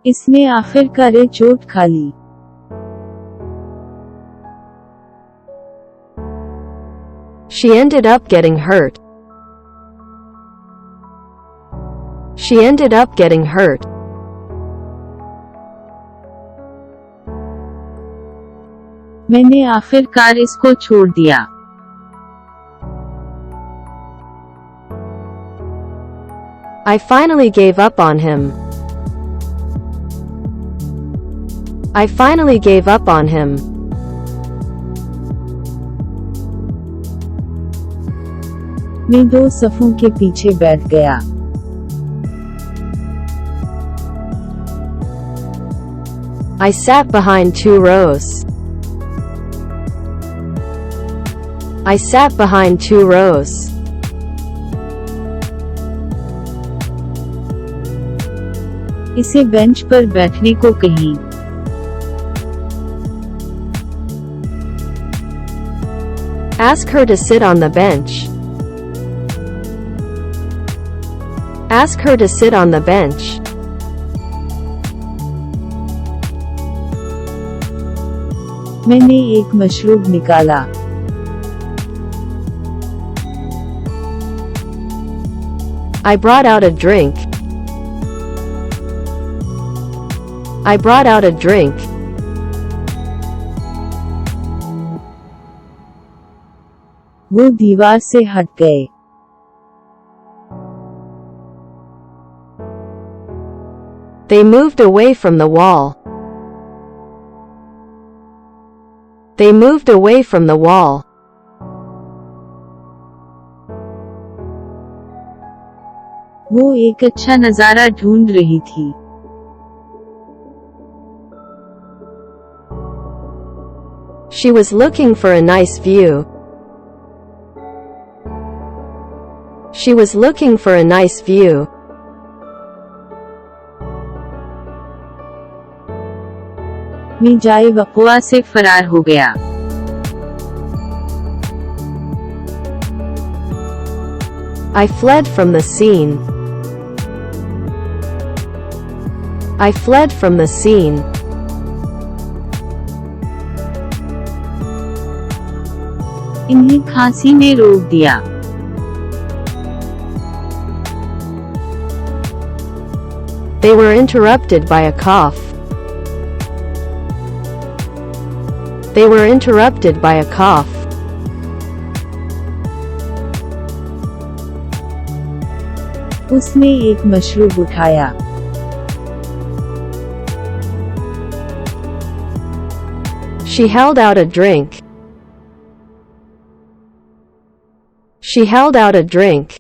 इसने आखिरकार चोट खा ली। She ended up getting hurt. She ended up getting hurt. मैंने आखिरकार इसको छोड़ दिया। I finally gave up on him. I finally gave up on him. मैं 2 सफों के पीछे बैठ गया। I sat behind 2 rows. I sat behind 2 rows. इसे बेंच पर बैठने को कहीं। Ask her to sit on the bench. Ask her to sit on the bench. मैंने एक मशरूब निकाला। I brought out a drink. I brought out a drink. वो दीवार से हट गए। They moved away from the wall. They moved away from the wall. वो एक अच्छा नज़ारा ढूंढ रही थी। She was looking for a nice view. She was looking for a nice view. मैं जाए वक़ूआ से फरार हो गया। I fled from the scene. I fled from the scene. इन्हें खांसी ने रोक दिया। They were interrupted by a cough. They were interrupted by a cough. उसने एक मशरूब उठाया। She held out a drink. She held out a drink.